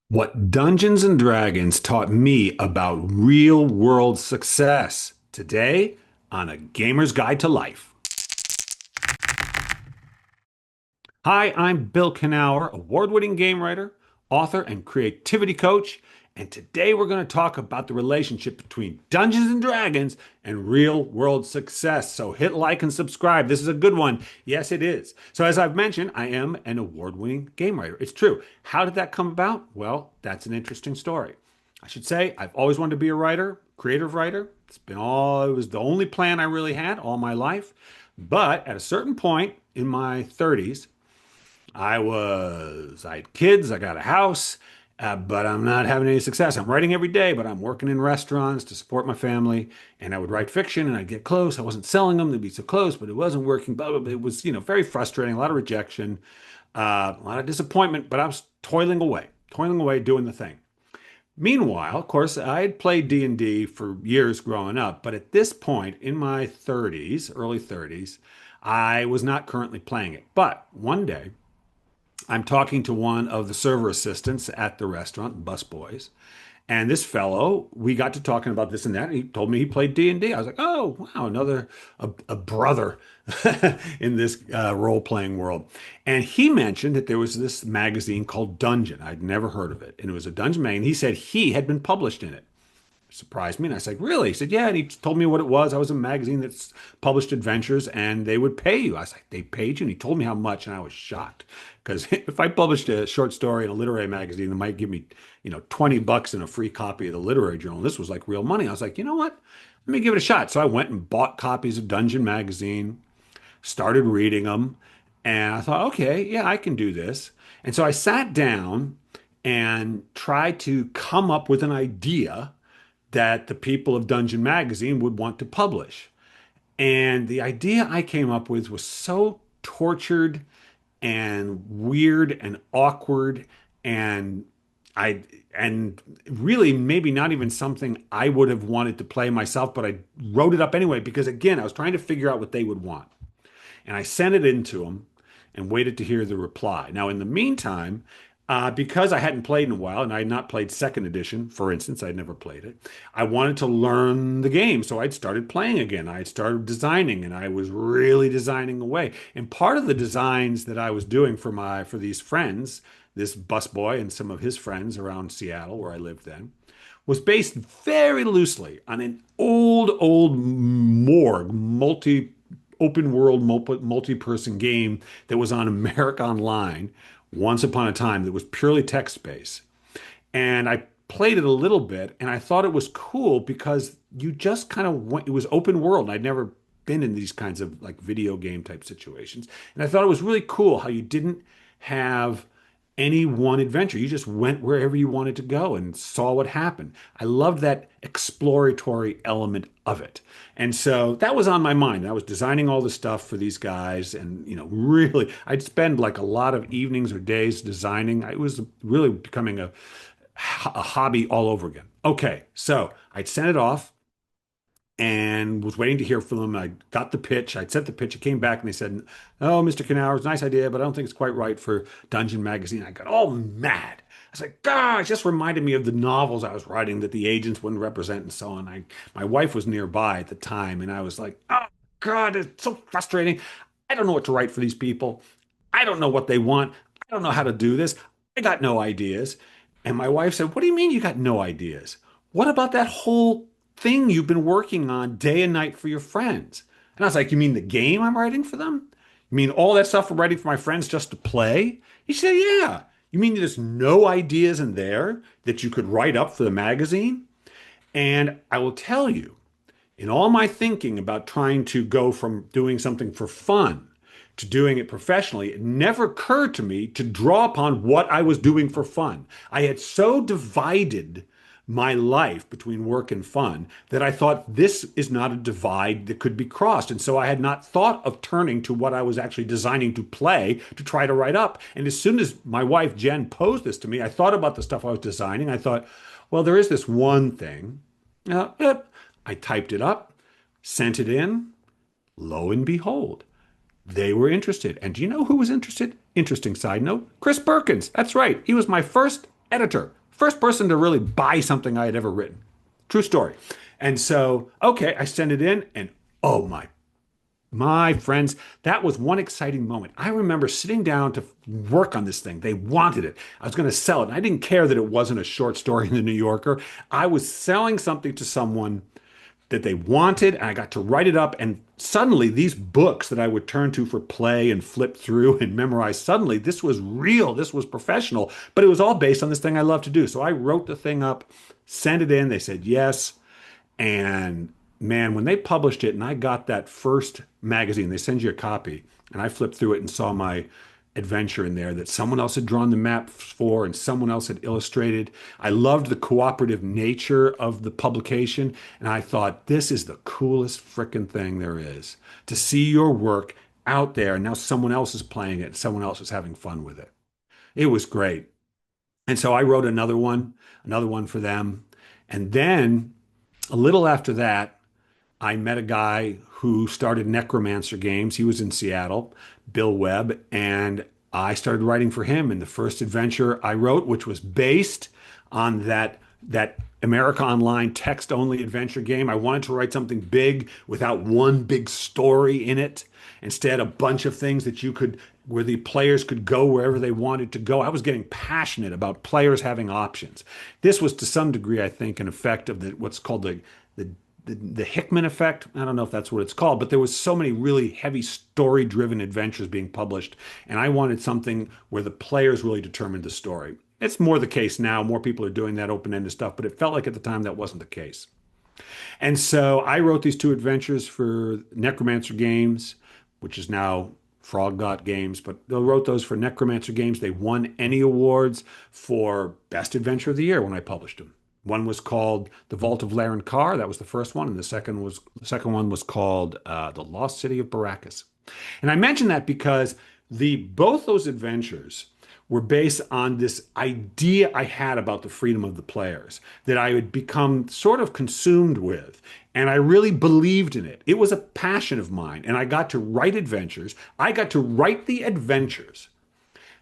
What Dungeons and Dragons taught me about real world success. Today on A Gamer's Guide to Life. Hi, I'm Bill Kenower, award-winning game writer, author, and creativity coach. And today we're going to talk about the relationship between Dungeons and Dragons and real world success. So hit like and subscribe. This is a good one. Yes, it is. So as I've mentioned, I am an award-winning game writer. It's true. How did that come about? Well, that's an interesting story. I should say I've always wanted to be a writer, creative writer. It was the only plan I really had all my life. But at a certain point in my 30s, I had kids, I got a house, but I'm not having any success. I'm writing every day, but I'm working in restaurants to support my family. And I would write fiction and I'd get close. I wasn't selling them, they'd be so close, but it wasn't working. Blah, blah, blah. It was, very frustrating, a lot of rejection, a lot of disappointment, but I was toiling away, doing the thing. Meanwhile, of course, I had played D&D for years growing up, but at this point in my 30s, early 30s, I was not currently playing it. But one day, I'm talking to one of the server assistants at the restaurant, busboys. And this fellow, we got to talking about this and that. And he told me he played D&D. I was like, oh, wow, a brother in this role-playing world. And he mentioned that there was this magazine called Dungeon. I'd never heard of it. And it was a dungeon magazine. He said he had been published in it. Surprised me. And I said, really? He said, yeah. And he told me what it was. I was a magazine that's published adventures and they would pay you. I was like, they paid you? And he told me how much. And I was shocked because if I published a short story in a literary magazine, they might give me, $20 and a free copy of the literary journal. This was like real money. I was like, you know what? Let me give it a shot. So I went and bought copies of Dungeon magazine, started reading them. And I thought, okay, yeah, I can do this. And so I sat down and tried to come up with an idea that the people of Dungeon Magazine would want to publish. And the idea I came up with was so tortured and weird and awkward and I and really maybe not even something I would have wanted to play myself, but I wrote it up anyway because again, I was trying to figure out what they would want. And I sent it in to them and waited to hear the reply. Now, in the meantime, because I hadn't played in a while and I had not played second edition, for instance, I'd never played it, I wanted to learn the game. So I'd started playing again. I had started designing and I was really designing away. And part of the designs that I was doing for these friends, this busboy and some of his friends around Seattle, where I lived then, was based very loosely on an old morgue, open world, multi-person game that was on America Online once upon a time that was purely text-based. And I played it a little bit and I thought it was cool because you just kind of went, it was open world. I'd never been in these kinds of like video game type situations. And I thought it was really cool how you didn't have any one adventure. You just went wherever you wanted to go and saw what happened. I loved that exploratory element of it. And so that was on my mind. I was designing all the stuff for these guys and, really I'd spend like a lot of evenings or days designing. I was really becoming a hobby all over again. Okay, so I'd sent it off and was waiting to hear from them. I got the pitch. I'd sent the pitch. It came back and they said, "Oh, Mr. Knauer, it's a nice idea, but I don't think it's quite right for Dungeon Magazine." I got all mad. I was like, "God, it just reminded me of the novels I was writing that the agents wouldn't represent and so on." My wife was nearby at the time, and I was like, "Oh, God, it's so frustrating. I don't know what to write for these people. I don't know what they want. I don't know how to do this. I got no ideas." And my wife said, "What do you mean you got no ideas? What about that whole thing you've been working on day and night for your friends?" And I was like, "You mean the game I'm writing for them? You mean all that stuff I'm writing for my friends just to play?" He said, "Yeah. You mean there's no ideas in there that you could write up for the magazine?" And I will tell you, in all my thinking about trying to go from doing something for fun to doing it professionally, it never occurred to me to draw upon what I was doing for fun. I had so divided my life between work and fun that I thought this is not a divide that could be crossed. And so I had not thought of turning to what I was actually designing to play to try to write up. And as soon as my wife Jen posed this to me, I thought about the stuff I was designing. I thought, well, there is this one thing. Yep. I typed it up, sent it in. Lo and behold, they were interested. And do you know who was interested? Interesting side note, Chris Perkins. That's right. He was my first editor, first person to really buy something I had ever written. True story. And so, okay, I sent it in, and oh my friends, that was one exciting moment. I remember sitting down to work on this thing. They wanted it. I was going to sell it. And I didn't care that it wasn't a short story in the New Yorker. I was selling something to someone that they wanted, and I got to write it up. And suddenly, these books that I would turn to for play and flip through and memorize, suddenly this was real, this was professional, but it was all based on this thing I love to do. So I wrote the thing up, sent it in. They said yes. And man, when they published it and I got that first magazine, they send you a copy, and I flipped through it and saw my adventure in there that someone else had drawn the maps for and someone else had illustrated. I loved the cooperative nature of the publication, and I thought, this is the coolest frickin' thing there is to see your work out there, and now someone else is playing it and someone else is having fun with it. It was great. And so I wrote another one for them. And then a little after that, I met a guy who started Necromancer Games. He was in Seattle, Bill Webb, and I started writing for him. And the first adventure I wrote, which was based on that America Online text-only adventure game, I wanted to write something big without one big story in it. Instead, a bunch of things that you could, where the players could go wherever they wanted to go. I was getting passionate about players having options. This was to some degree, I think, an effect of what's called the the Hickman effect. I don't know if that's what it's called, but there was so many really heavy story-driven adventures being published, and I wanted something where the players really determined the story. It's more the case now. More people are doing that open-ended stuff, but it felt like at the time that wasn't the case. And so I wrote these two adventures for Necromancer Games, which is now Frog God Games, but they wrote those for Necromancer Games. They won any awards for Best Adventure of the Year when I published them. One was called The Vault of Laren Carr. That was the first one, and the second one was called The Lost City of Baracus. And I mention that because the both those adventures were based on this idea I had about the freedom of the players that I had become sort of consumed with. And I really believed in it. It was a passion of mine. And I got to write adventures. I got to write the adventures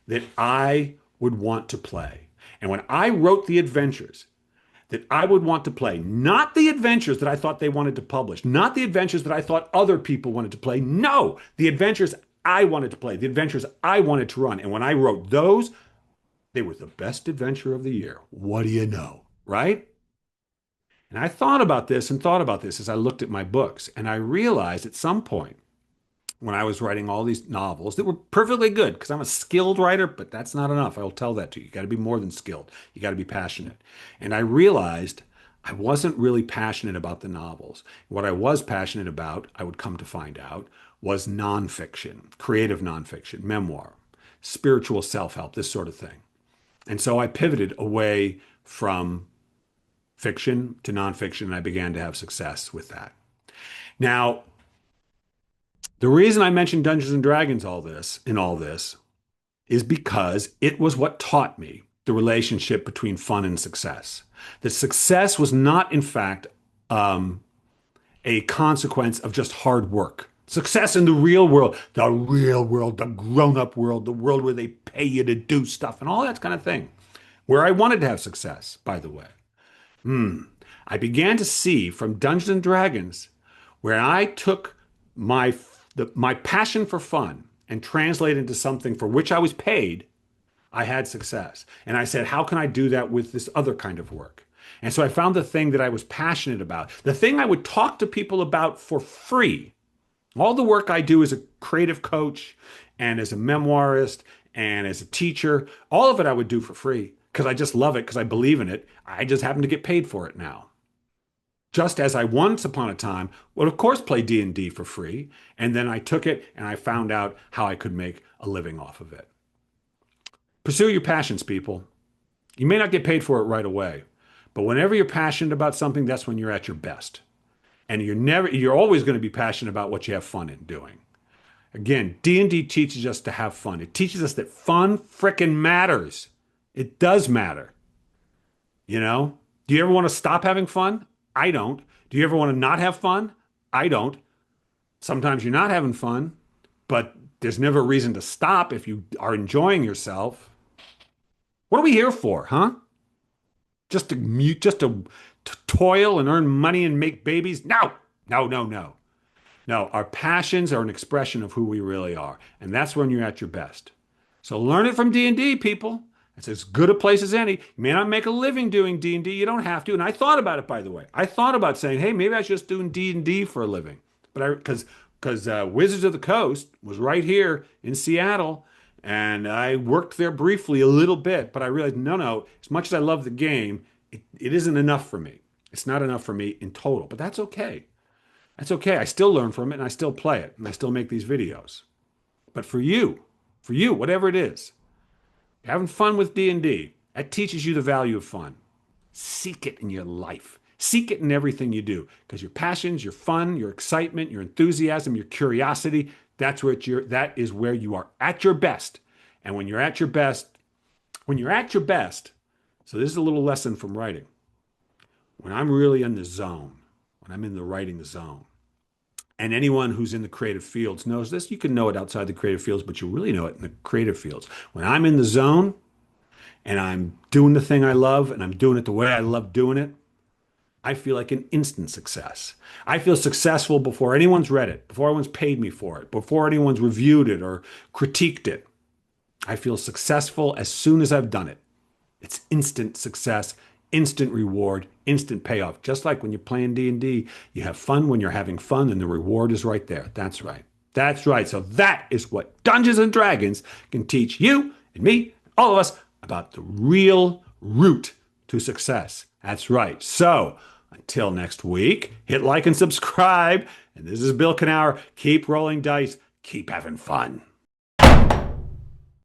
that I would want to play. And when I wrote the adventures that I would want to play, not the adventures that I thought they wanted to publish, not the adventures that I thought other people wanted to play, no, the adventures I wanted to play, the adventures I wanted to run. And when I wrote those, they were the best adventure of the year. What do you know? Right? And I thought about this and thought about this as I looked at my books. And I realized at some point when I was writing all these novels that were perfectly good, because I'm a skilled writer, but that's not enough. I will tell that to you. You got to be more than skilled. You got to be passionate. And I realized I wasn't really passionate about the novels. What I was passionate about, I would come to find out, was nonfiction, creative nonfiction, memoir, spiritual self-help, this sort of thing. And so I pivoted away from fiction to nonfiction, and I began to have success with that. Now, the reason I mentioned Dungeons and Dragons all this is because it was what taught me the relationship between fun and success. That success was not, in fact, a consequence of just hard work. Success in the real world, the grown-up world, the world where they pay you to do stuff and all that kind of thing. Where I wanted to have success, by the way. I began to see from Dungeons and Dragons where I took my passion for fun and translated into something for which I was paid, I had success. And I said, how can I do that with this other kind of work? And so I found the thing that I was passionate about, the thing I would talk to people about for free. All the work I do as a creative coach and as a memoirist and as a teacher, all of it I would do for free because I just love it, because I believe in it. I just happen to get paid for it now. Just as I once upon a time would, of course, play D&D for free. And then I took it and I found out how I could make a living off of it. Pursue your passions, people. You may not get paid for it right away, but whenever you're passionate about something, that's when you're at your best. And you're always going to be passionate about what you have fun in doing. Again, D&D teaches us to have fun. It teaches us that fun frickin' matters. It does matter. You know? Do you ever want to stop having fun? I don't. Do you ever want to not have fun? I don't. Sometimes you're not having fun, but there's never a reason to stop if you are enjoying yourself. What are we here for, huh? Just to mute, just to toil and earn money and make babies? No, no, no, no. No, our passions are an expression of who we really are, and that's when you're at your best. So learn it from D&D, people. It's as good a place as any. You may not make a living doing D&D. You don't have to. And I thought about it, by the way. I thought about saying, hey, maybe I should just do D&D for a living. But because Wizards of the Coast was right here in Seattle, and I worked there briefly a little bit, but I realized, no, no, as much as I love the game, it isn't enough for me. It's not enough for me in total, but that's okay. That's okay. I still learn from it and I still play it and I still make these videos. But for you, whatever it is, having fun with D&D, that teaches you the value of fun. Seek it in your life. Seek it in everything you do because your passions, your fun, your excitement, your enthusiasm, your curiosity, that is where you are at your best. And when you're at your best, so this is a little lesson from writing. When I'm really in the zone, when I'm in the writing zone, and anyone who's in the creative fields knows this. You can know it outside the creative fields, but you really know it in the creative fields. When I'm in the zone and I'm doing the thing I love and I'm doing it the way I love doing it, I feel like an instant success. I feel successful before anyone's read it, before anyone's paid me for it, before anyone's reviewed it or critiqued it. I feel successful as soon as I've done it. It's instant success, instant reward, instant payoff. Just like when you're playing D&D, you have fun when you're having fun and the reward is right there. That's right. That's right. So that is what Dungeons and Dragons can teach you and me, all of us, about the real route to success. That's right. So until next week, hit like and subscribe. And this is Bill Kenower. Keep rolling dice. Keep having fun.